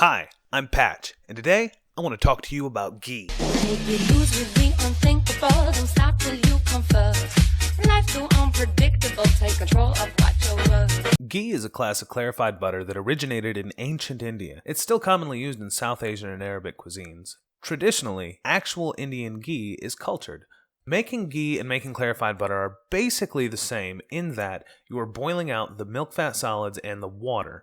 Hi, I'm Patch, and today I want to talk to you about ghee. Make you lose with the unthinkable. Don't stop till you come first. Life's too unpredictable. Take control of what you're worth. Ghee is a class of clarified butter that originated in ancient India. It's still commonly used in South Asian and Arabic cuisines. Traditionally, actual Indian ghee is cultured. Making ghee and making clarified butter are basically the same in that you are boiling out the milk fat solids and the water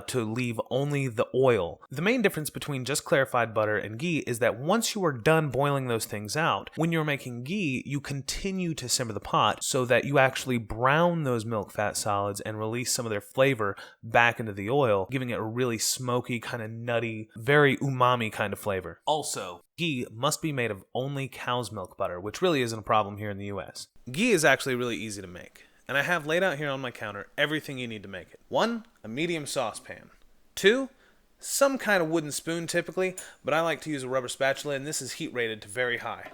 to leave only the oil. The main difference between just clarified butter and ghee is that once you are done boiling those things out, when you're making ghee, you continue to simmer the pot so that you actually brown those milk fat solids and release some of their flavor back into the oil, giving it a really smoky, kind of nutty, very umami kind of flavor. Also, ghee must be made of only cow's milk butter, which really isn't a problem here in the US. Ghee is actually really easy to make, and I have laid out here on my counter everything you need to make it. 1, a medium saucepan. 2, some kind of wooden spoon typically, but I like to use a rubber spatula, and this is heat rated to very high.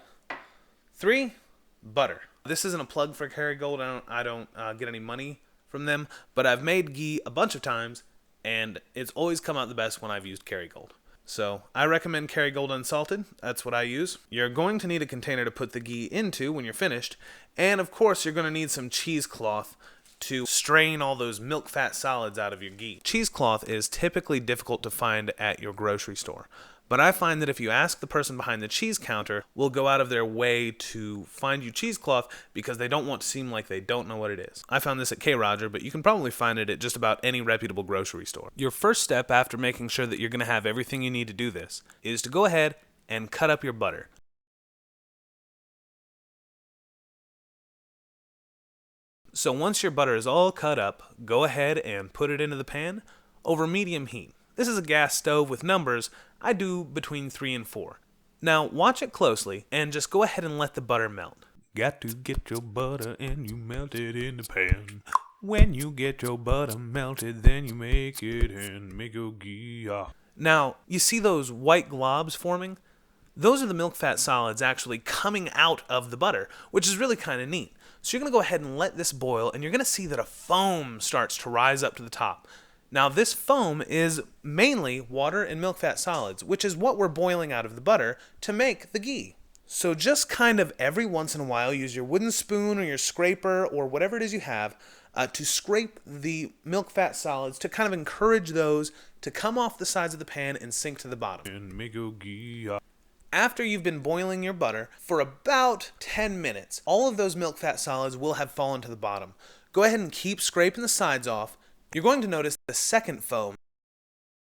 3, butter. This isn't a plug for Kerrygold. I don't get any money from them, but I've made ghee a bunch of times, and it's always come out the best when I've used Kerrygold. So, I recommend Kerrygold unsalted. That's what I use. You're going to need a container to put the ghee into when you're finished, and of course you're going to need some cheesecloth to strain all those milk fat solids out of your ghee. Cheesecloth is typically difficult to find at your grocery store, but I find that if you ask the person behind the cheese counter, will go out of their way to find you cheesecloth because they don't want to seem like they don't know what it is. I found this at K. Roger, but you can probably find it at just about any reputable grocery store. Your first step after making sure that you're going to have everything you need to do this is to go ahead and cut up your butter. So once your butter is all cut up, go ahead and put it into the pan over medium heat. This is a gas stove with numbers. I do between 3 and 4. Now watch it closely and just go ahead and let the butter melt. Got to get your butter and you melt it in the pan. When you get your butter melted, then you make it and make your ghee. Now, you see those white globs forming? Those are the milk fat solids actually coming out of the butter, which is really kind of neat. So you're going to go ahead and let this boil, and you're going to see that a foam starts to rise up to the top. Now this foam is mainly water and milk fat solids, which is what we're boiling out of the butter to make the ghee. So just kind of every once in a while use your wooden spoon or your scraper or whatever it is you have to scrape the milk fat solids to kind of encourage those to come off the sides of the pan and sink to the bottom. And make a ghee. After you've been boiling your butter for about 10 minutes, all of those milk fat solids will have fallen to the bottom. Go ahead and keep scraping the sides off. You're going to notice the second foam.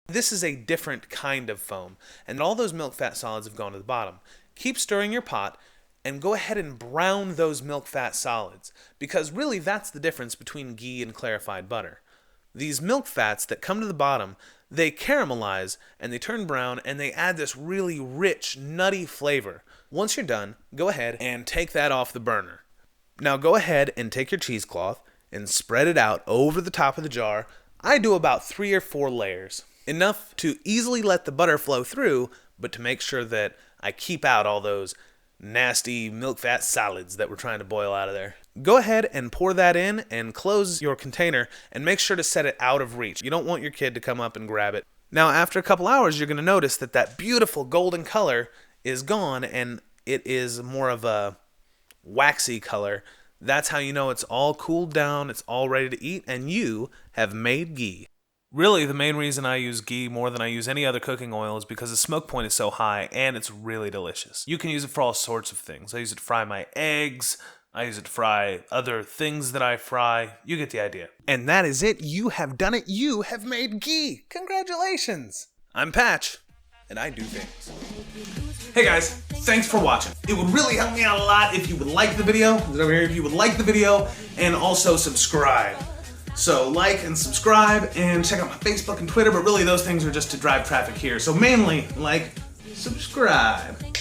This is a different kind of foam, and all those milk fat solids have gone to the bottom. Keep stirring your pot, and go ahead and brown those milk fat solids, because really that's the difference between ghee and clarified butter. These milk fats that come to the bottom, they caramelize, and they turn brown, and they add this really rich, nutty flavor. Once you're done, go ahead and take that off the burner. Now go ahead and take your cheesecloth, and spread it out over the top of the jar. I do about 3 or 4 layers. Enough to easily let the butter flow through, but to make sure that I keep out all those nasty milk fat solids that we're trying to boil out of there. Go ahead and pour that in and close your container and make sure to set it out of reach. You don't want your kid to come up and grab it. Now after a couple hours, you're going to notice that that beautiful golden color is gone and it is more of a waxy color. That's how you know it's all cooled down, it's all ready to eat, and you have made ghee. Really, the main reason I use ghee more than I use any other cooking oil is because the smoke point is so high, and it's really delicious. You can use it for all sorts of things. I use it to fry my eggs, I use it to fry other things that I fry. You get the idea. And that is it. You have done it. You have made ghee. Congratulations. I'm Patch, and I do things. Hey guys, thanks for watching. It would really help me out a lot if you would like the video. Over here, if you would like the video and also subscribe. So like and subscribe and check out my Facebook and Twitter, but really those things are just to drive traffic here. So mainly like, subscribe.